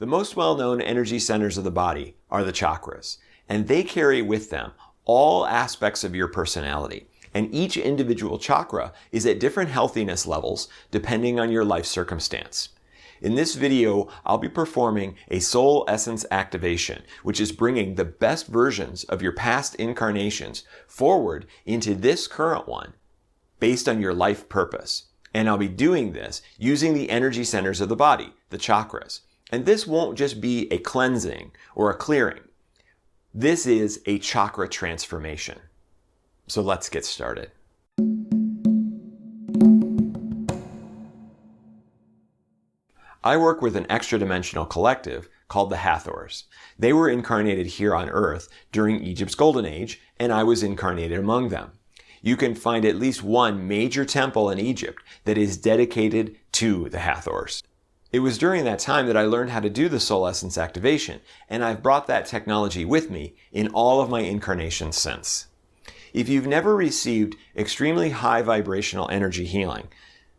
The most well-known energy centers of the body are the chakras, and they carry with them all aspects of your personality. And each individual chakra is at different healthiness levels depending on your life circumstance. In this video, I'll be performing a soul essence activation, which is bringing the best versions of your past incarnations forward into this current one based on your life purpose. And I'll be doing this using the energy centers of the body, the chakras. And this won't just be a cleansing or a clearing. This is a chakra transformation. So let's get started. I work with an extra-dimensional collective called the Hathors. They were incarnated here on Earth during Egypt's Golden Age, and I was incarnated among them. You can find at least one major temple in Egypt that is dedicated to the Hathors. It was during that time that I learned how to do the soul essence activation, and I've brought that technology with me in all of my incarnations since. If you've never received extremely high vibrational energy healing,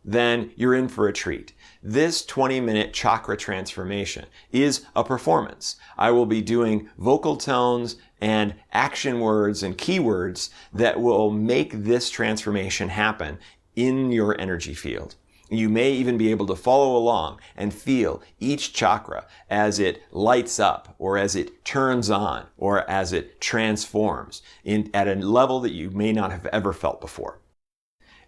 then you're in for a treat. This 20-minute chakra transformation is a performance. I will be doing vocal tones and action words and keywords that will make this transformation happen in your energy field. You may even be able to follow along and feel each chakra as it lights up, or as it turns on, or as it transforms at a level that you may not have ever felt before.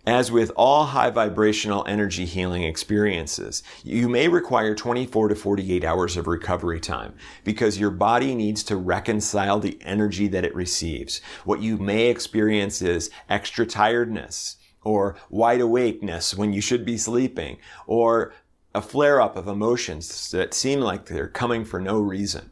As with all high vibrational energy healing experiences, you may require 24 to 48 hours of recovery time because your body needs to reconcile the energy that it receives. What you may experience is extra tiredness, or wide awakeness when you should be sleeping, or a flare-up of emotions that seem like they're coming for no reason.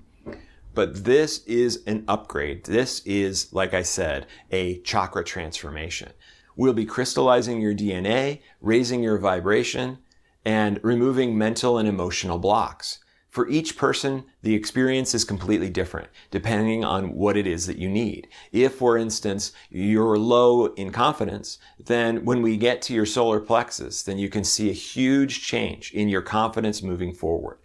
But this is an upgrade. This is, like I said, a chakra transformation. We'll be crystallizing your DNA, raising your vibration, and removing mental and emotional blocks. For each person, the experience is completely different, depending on what it is that you need. If, for instance, you're low in confidence, then when we get to your solar plexus, then you can see a huge change in your confidence moving forward.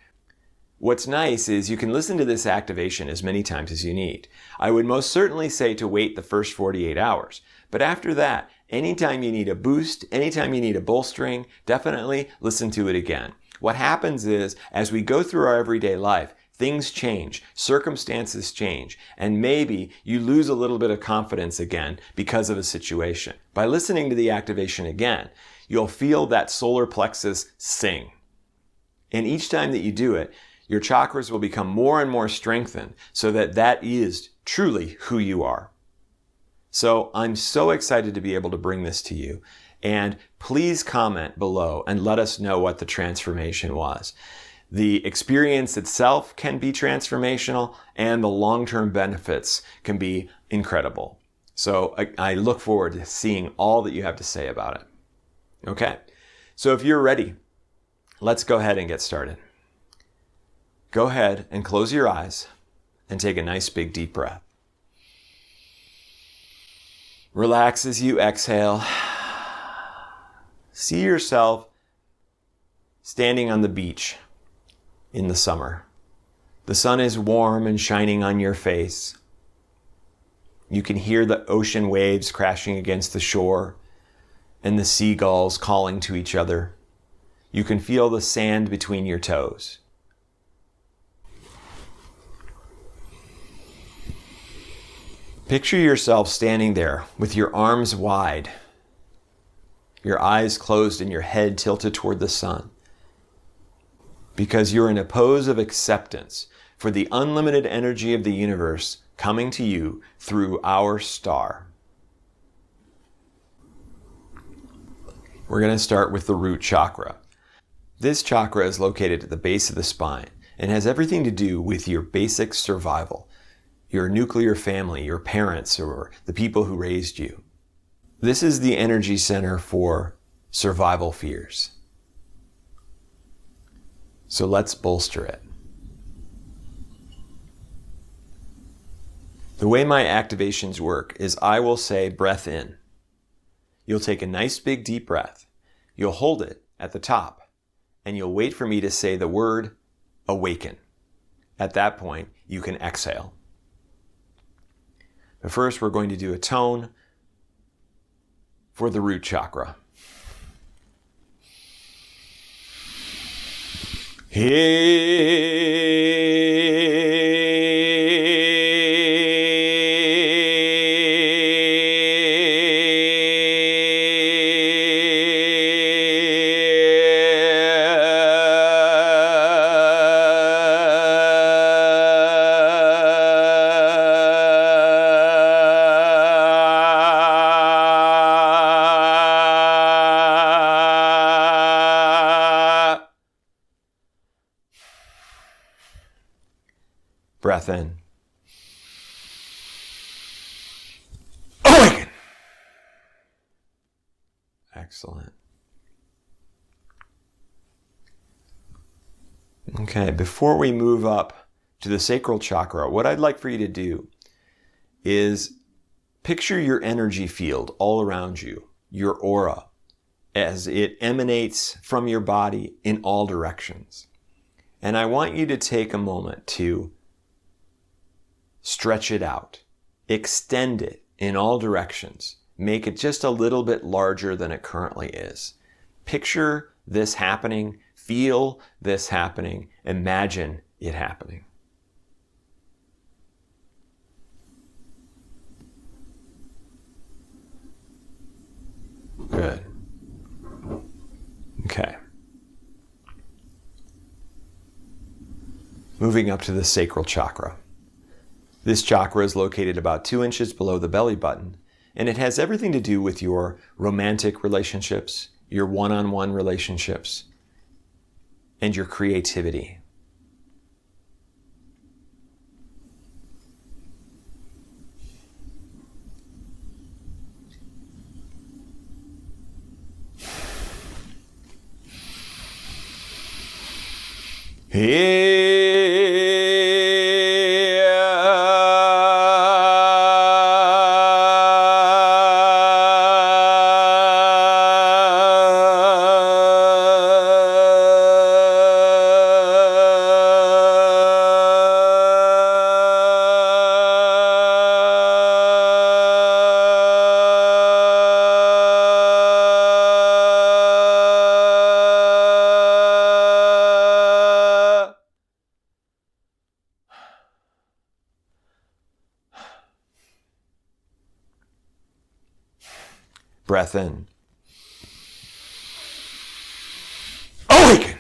What's nice is you can listen to this activation as many times as you need. I would most certainly say to wait the first 48 hours, but after that, anytime you need a boost, anytime you need a bolstering, definitely listen to it again. What happens is, as we go through our everyday life, things change, circumstances change, and maybe you lose a little bit of confidence again because of a situation. By listening to the activation again, you'll feel that solar plexus sing. And each time that you do it, your chakras will become more and more strengthened so that that is truly who you are. So I'm so excited to be able to bring this to you. And please comment below and let us know what the transformation was. The experience itself can be transformational, and the long-term benefits can be incredible. So I look forward to seeing all that you have to say about it. Okay, so if you're ready, let's go ahead and get started. Go ahead and close your eyes and take a nice big deep breath. Relax as you exhale. See yourself standing on the beach in the summer. The sun is warm and shining on your face. You can hear the ocean waves crashing against the shore and the seagulls calling to each other. You can feel the sand between your toes. Picture yourself standing there with your arms wide, your eyes closed and your head tilted toward the sun, because you're in a pose of acceptance for the unlimited energy of the universe coming to you through our star. We're going to start with the root chakra. This chakra is located at the base of the spine and has everything to do with your basic survival, your nuclear family, your parents, or the people who raised you. This is the energy center for survival fears. So let's bolster it. The way my activations work is I will say breath in. You'll take a nice big deep breath. You'll hold it at the top, and you'll wait for me to say the word awaken. At that point, you can exhale. But first, we're going to do a tone for the root chakra. Breath in. Awaken. Excellent. Okay, before we move up to the sacral chakra, what I'd like for you to do is picture your energy field all around you, your aura, as it emanates from your body in all directions. And I want you to take a moment to stretch it out, extend it in all directions, make it just a little bit larger than it currently is. Picture this happening, feel this happening, imagine it happening. Good. Okay. Moving up to the sacral chakra. This chakra is located about 2 inches below the belly button, and it has everything to do with your romantic relationships, your one-on-one relationships, and your creativity. Breath in. Awaken.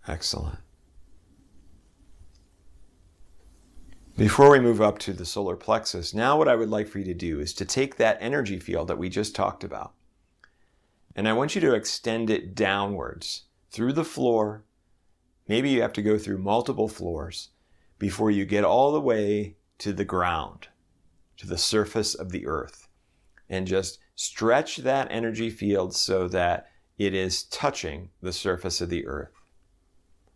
Excellent. Before we move up to the solar plexus, now what I would like for you to do is to take that energy field that we just talked about, and I want you to extend it downwards through the floor. Maybe you have to go through multiple floors before you get all the way to the ground, to the surface of the earth, and just stretch that energy field so that it is touching the surface of the earth.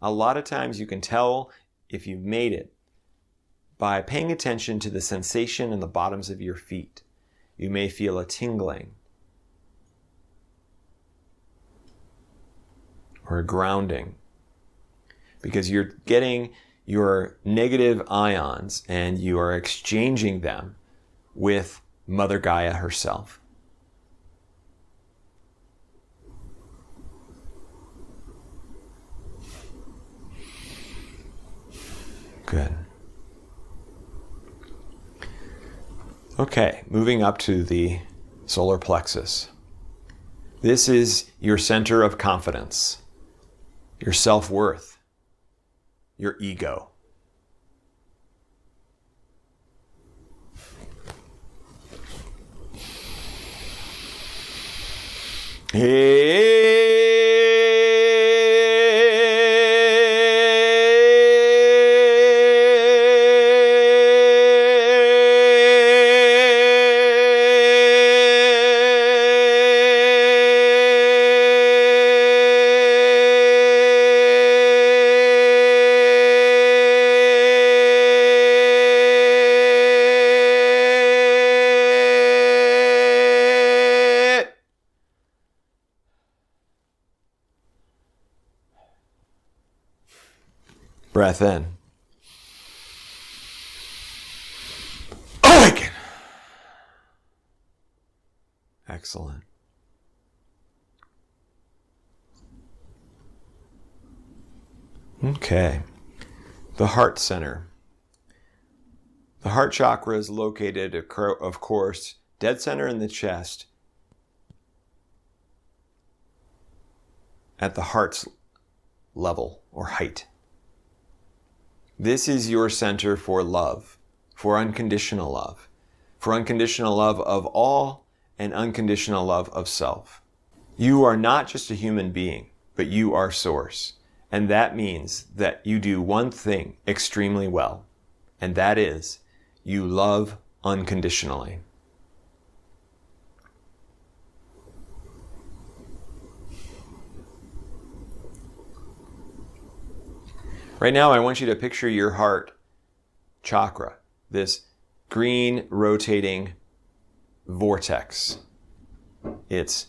A lot of times you can tell if you've made it by paying attention to the sensation in the bottoms of your feet. You may feel a tingling or a grounding because you're getting your negative ions and you are exchanging them with Mother Gaia herself. Good. Okay, moving up to the solar plexus. This is your center of confidence, your self-worth, your ego. Breath in. Awaken. Excellent. Okay. The heart center. The heart chakra is located, of course, dead center in the chest, at the heart's level or height. This is your center for love, for unconditional love of all and unconditional love of self. You are not just a human being, but you are source. And that means that you do one thing extremely well, and that is you love unconditionally. Right now, I want you to picture your heart chakra, this green rotating vortex. It's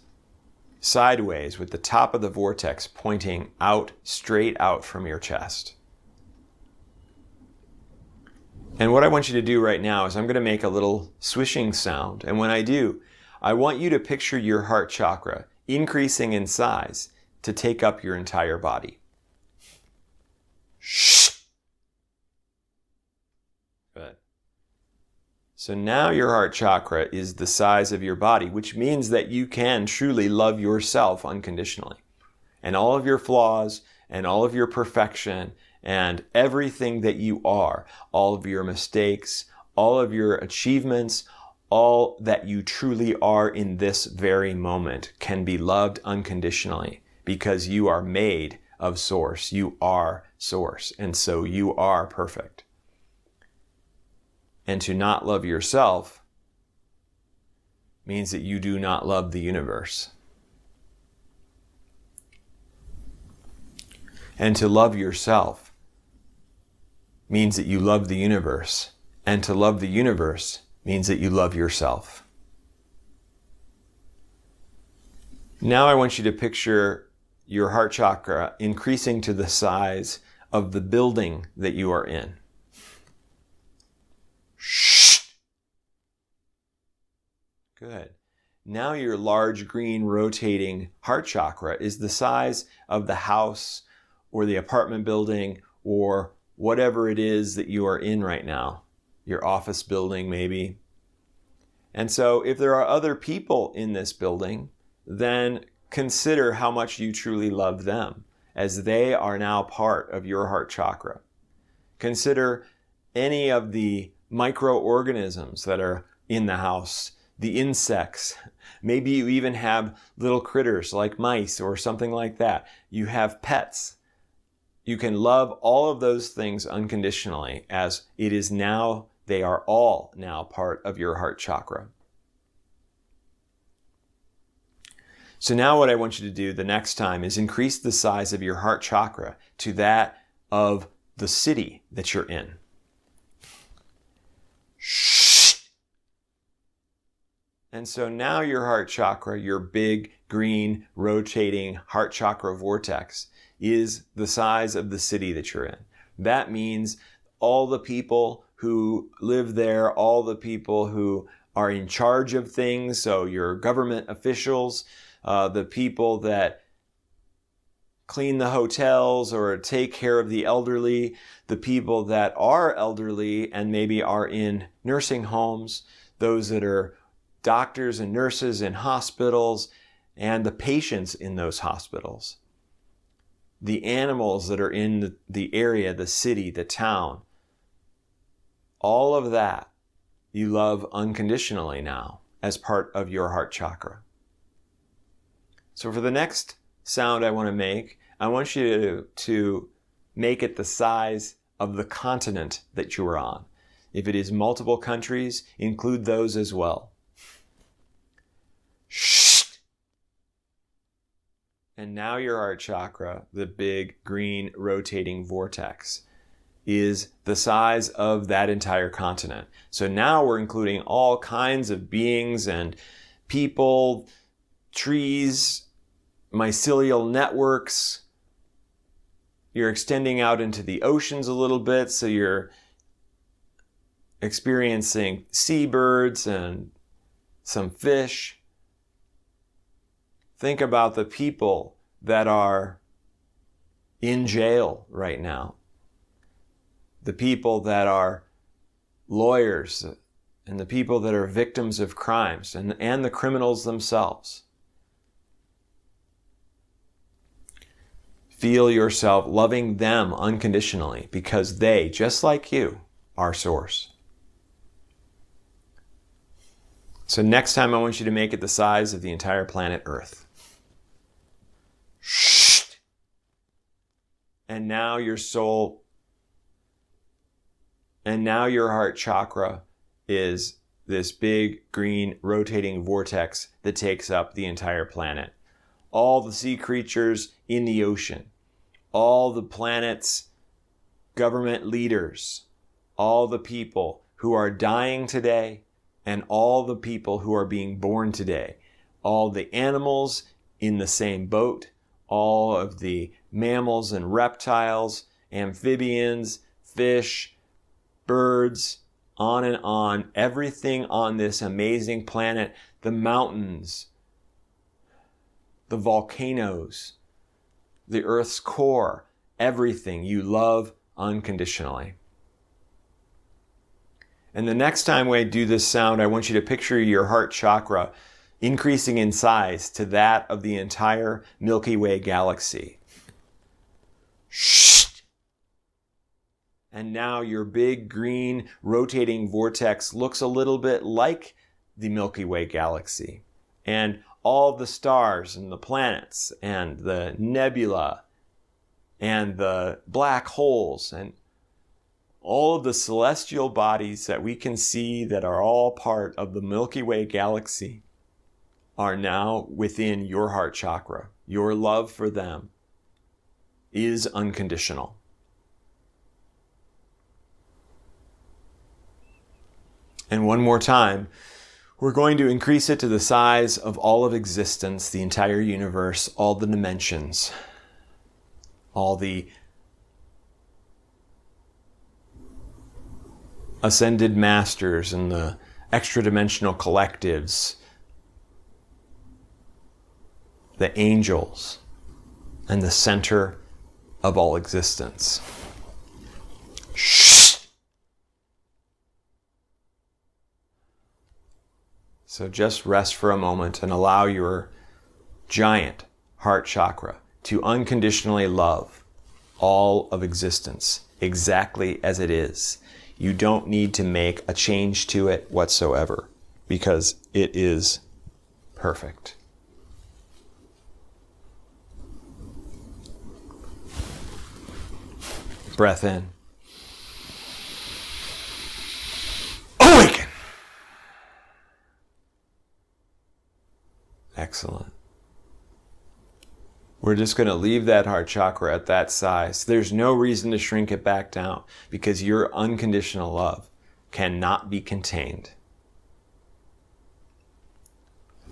sideways with the top of the vortex pointing out, straight out from your chest. And what I want you to do right now is I'm going to make a little swishing sound. And when I do, I want you to picture your heart chakra increasing in size to take up your entire body. Shh. Good. So now your heart chakra is the size of your body, which means that you can truly love yourself unconditionally. And all of your flaws and all of your perfection and everything that you are, all of your mistakes, all of your achievements, all that you truly are in this very moment can be loved unconditionally because you are made of source. You are source. And so you are perfect. And to not love yourself means that you do not love the universe. And to love yourself means that you love the universe. And to love the universe means that you love yourself. Now I want you to picture your heart chakra increasing to the size of the building that you are in. Shh. Good. Now your large green rotating heart chakra is the size of the house or the apartment building or whatever it is that you are in right now. Your office building maybe. And so if there are other people in this building, then consider how much you truly love them as they are now part of your heart chakra. Consider any of the microorganisms that are in the house, the insects. Maybe you even have little critters like mice or something like that. You have pets. You can love all of those things unconditionally as it is now, they are all now part of your heart chakra. So now what I want you to do the next time is increase the size of your heart chakra to that of the city that you're in. Shh. And so now your heart chakra, your big green rotating heart chakra vortex, is the size of the city that you're in. That means all the people who live there, all the people who are in charge of things, so your government officials, the people that clean the hotels or take care of the elderly, the people that are elderly and maybe are in nursing homes, those that are doctors and nurses in hospitals, and the patients in those hospitals. The animals that are in the area, the city, the town. All of that you love unconditionally now as part of your heart chakra. So for the next sound I want to make, I want you to make it the size of the continent that you are on. If it is multiple countries, include those as well. Shh. And now your heart chakra, the big green rotating vortex, is the size of that entire continent. So now we're including all kinds of beings and people, trees, mycelial networks, you're extending out into the oceans a little bit, so you're experiencing seabirds and some fish. Think about the people that are in jail right now. The people that are lawyers and the people that are victims of crimes and the criminals themselves. Feel yourself loving them unconditionally because they, just like you, are source. So next time I want you to make it the size of the entire planet Earth. Shh. And now your soul, and now your heart chakra is this big green rotating vortex that takes up the entire planet. All the sea creatures in the ocean, all the planet's government leaders, all the people who are dying today, and all the people who are being born today, all the animals in the same boat, all of the mammals and reptiles, amphibians, fish, birds, on, everything on this amazing planet, the mountains, the volcanoes, the Earth's core, everything you love unconditionally. And the next time we do this sound, I want you to picture your heart chakra increasing in size to that of the entire Milky Way galaxy. Shh. And now your big green rotating vortex looks a little bit like the Milky Way galaxy. And all the stars and the planets and the nebula and the black holes and all of the celestial bodies that we can see that are all part of the Milky Way galaxy are now within your heart chakra. Your love for them is unconditional. And one more time, we're going to increase it to the size of all of existence, the entire universe, all the dimensions, all the ascended masters and the extra-dimensional collectives, the angels, and the center of all existence. Shh. So just rest for a moment and allow your giant heart chakra to unconditionally love all of existence exactly as it is. You don't need to make a change to it whatsoever because it is perfect. Breath in. Awaken. Excellent. We're just going to leave that heart chakra at that size. There's no reason to shrink it back down because your unconditional love cannot be contained.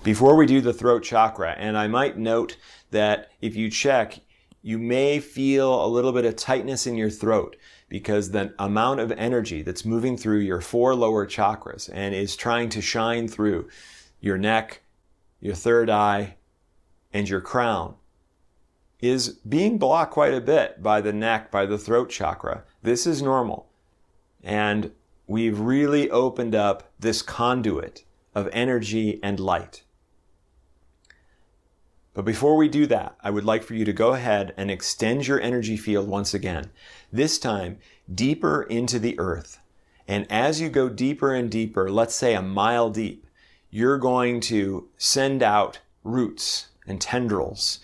Before we do the throat chakra, and I might note that if you check, you may feel a little bit of tightness in your throat because the amount of energy that's moving through your 4 lower chakras and is trying to shine through your neck, your third eye, and your crown is being blocked quite a bit by the neck, by the throat chakra. This is normal. And we've really opened up this conduit of energy and light. But before we do that, I would like for you to go ahead and extend your energy field once again, this time deeper into the earth. And as you go deeper and deeper, let's say a mile deep, you're going to send out roots and tendrils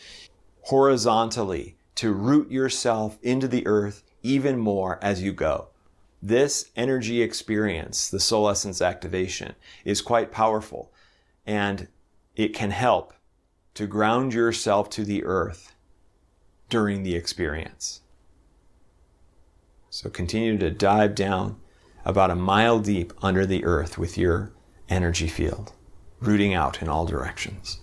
horizontally to root yourself into the earth even more as you go. This energy experience, the soul essence activation, is quite powerful, and it can help to ground yourself to the earth during the experience. So continue to dive down about a mile deep under the earth with your energy field, rooting out in all directions.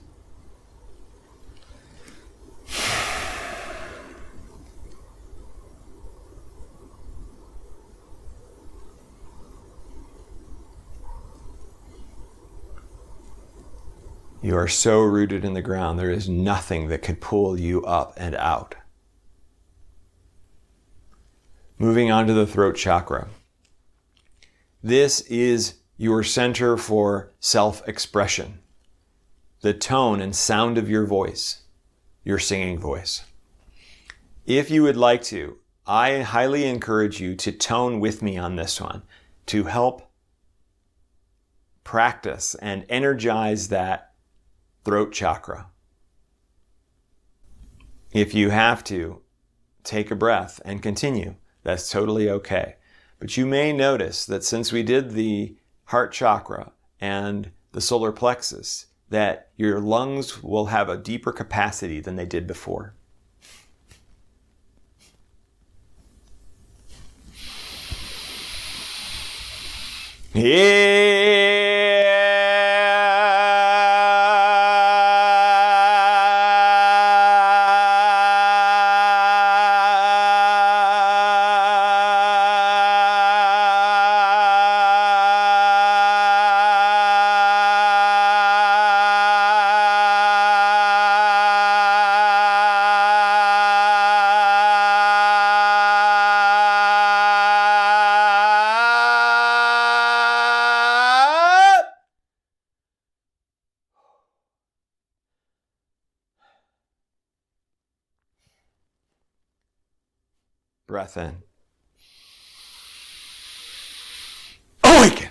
You are so rooted in the ground, there is nothing that could pull you up and out. Moving on to the throat chakra. This is your center for self-expression, the tone and sound of your voice, your singing voice. If you would like to, I highly encourage you to tone with me on this one to help practice and energize that throat chakra. If you have to, take a breath and continue. That's totally okay. But you may notice that since we did the heart chakra and the solar plexus, that your lungs will have a deeper capacity than they did before. Breath in. Awaken.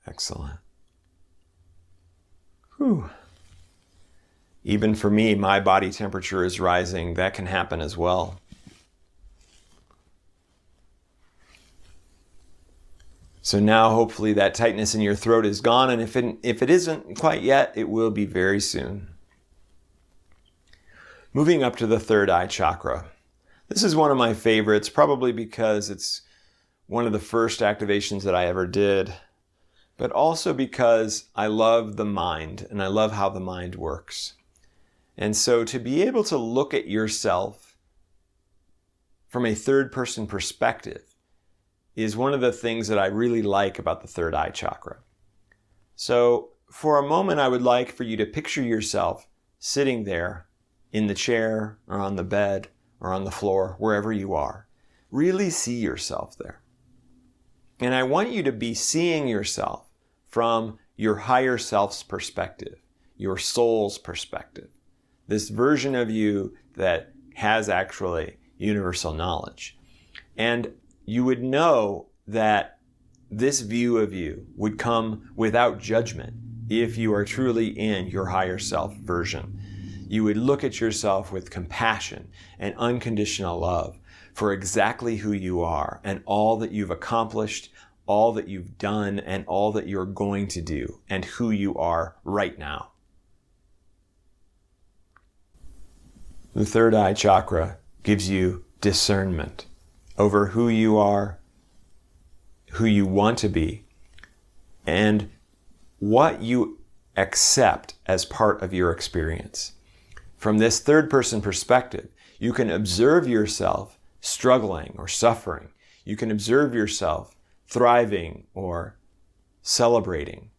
Excellent. Whew. Even for me, my body temperature is rising. That can happen as well. So now hopefully that tightness in your throat is gone, and if it isn't quite yet, it will be very soon. Moving up to the third eye chakra. This is one of my favorites, probably because it's one of the first activations that I ever did, but also because I love the mind and I love how the mind works. And so to be able to look at yourself from a third person perspective is one of the things that I really like about the third eye chakra. So for a moment, I would like for you to picture yourself sitting there in the chair or on the bed or on the floor, wherever you are. Really see yourself there. And I want you to be seeing yourself from your higher self's perspective, your soul's perspective. This version of you that has actually universal knowledge. And you would know that this view of you would come without judgment if you are truly in your higher self version. You would look at yourself with compassion and unconditional love for exactly who you are and all that you've accomplished, all that you've done, and all that you're going to do, and who you are right now. The third eye chakra gives you discernment over who you are, who you want to be, and what you accept as part of your experience. From this third person perspective, you can observe yourself struggling or suffering. You can observe yourself thriving or celebrating.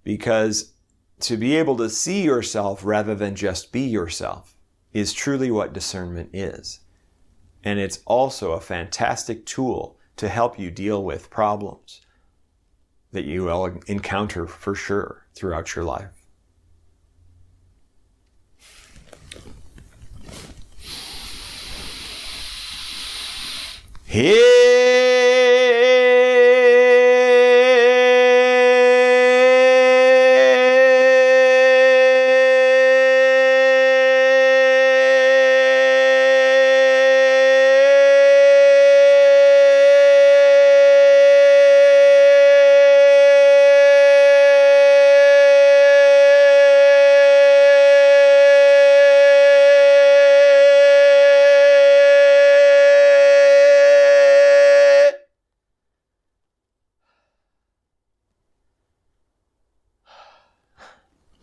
Because to be able to see yourself rather than just be yourself is truly what discernment is. And it's also a fantastic tool to help you deal with problems that you will encounter for sure throughout your life.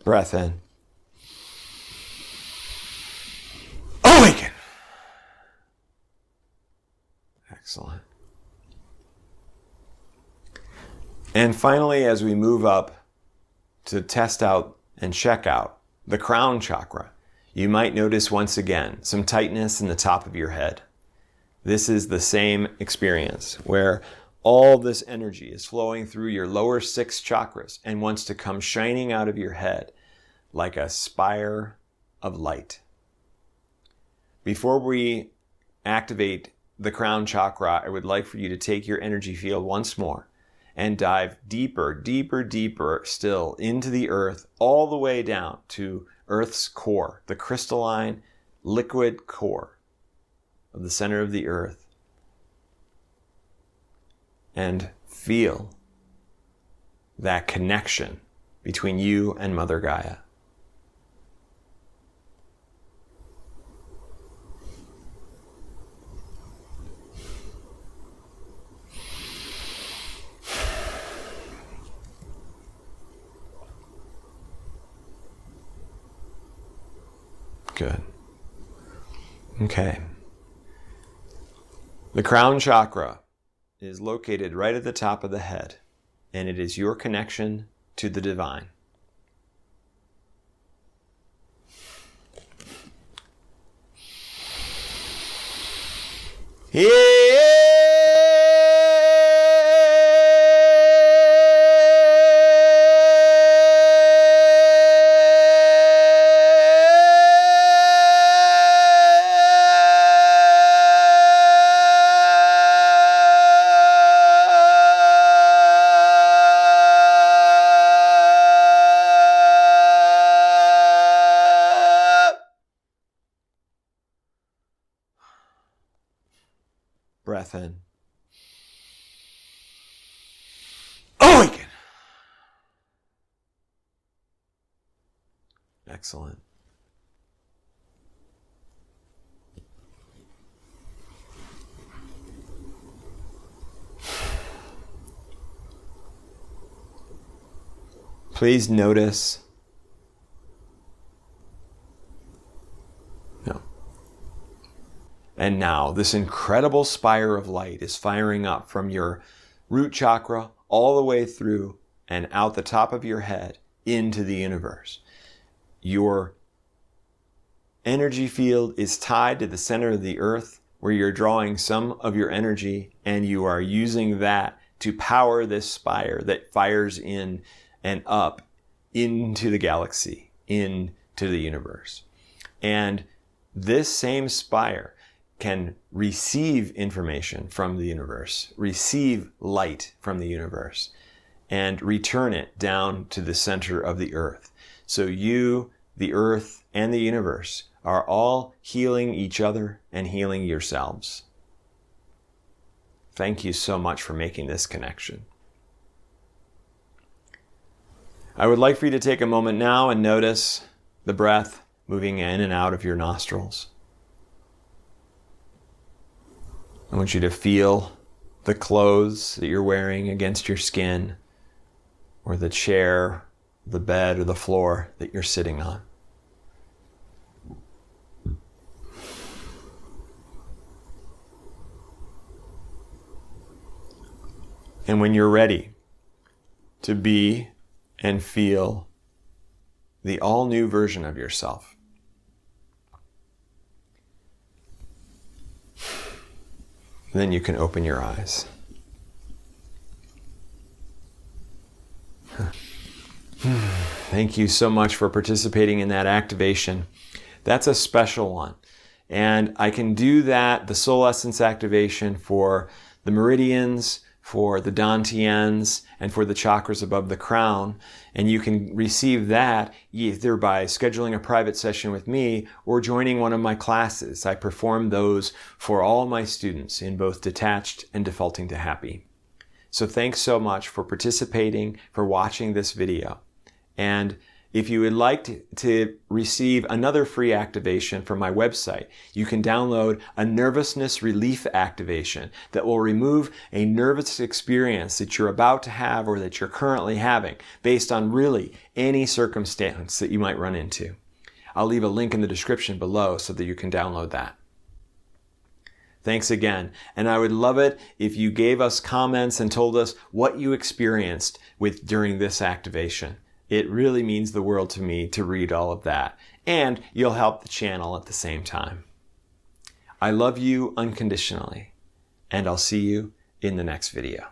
Breath in. Awaken. Excellent. And finally, as we move up to test out and check out the crown chakra, you might notice once again some tightness in the top of your head. This is the same experience where all this energy is flowing through your lower 6 chakras and wants to come shining out of your head like a spire of light. Before we activate the crown chakra, I would like for you to take your energy field once more and dive deeper, deeper, deeper still into the earth, all the way down to Earth's core, the crystalline, liquid core of the center of the earth. And feel that connection between you and Mother Gaia. Good. Okay. The crown chakra is located right at the top of the head, and it is your connection to the divine. Breath in. Awaken. Excellent. Please notice. And now this incredible spire of light is firing up from your root chakra all the way through and out the top of your head into the universe. Your energy field is tied to the center of the earth, where you're drawing some of your energy and you are using that to power this spire that fires in and up into the galaxy, into the universe. And this same spire can receive information from the universe, receive light from the universe, and return it down to the center of the earth. So you, the earth, and the universe are all healing each other and healing yourselves. Thank you so much for making this connection. I would like for you to take a moment now and notice the breath moving in and out of your nostrils. I want you to feel the clothes that you're wearing against your skin, or the chair, the bed, or the floor that you're sitting on. And when you're ready to be and feel the all-new version of yourself, then you can open your eyes. Thank you so much for participating in that activation. That's a special one. And I can do that, the soul essence activation, for the meridians, for the dantians, and for the chakras above the crown. And you can receive that either by scheduling a private session with me or joining one of my classes. I perform those for all my students in both detached and defaulting to happy. So thanks so much for participating, for watching this video. And if you would like to receive another free activation from my website, you can download a Nervousness Relief Activation that will remove a nervous experience that you're about to have or that you're currently having based on really any circumstance that you might run into. I'll leave a link in the description below so that you can download that. Thanks again. And I would love it if you gave us comments and told us what you experienced during this activation. It really means the world to me to read all of that, and you'll help the channel at the same time. I love you unconditionally, and I'll see you in the next video.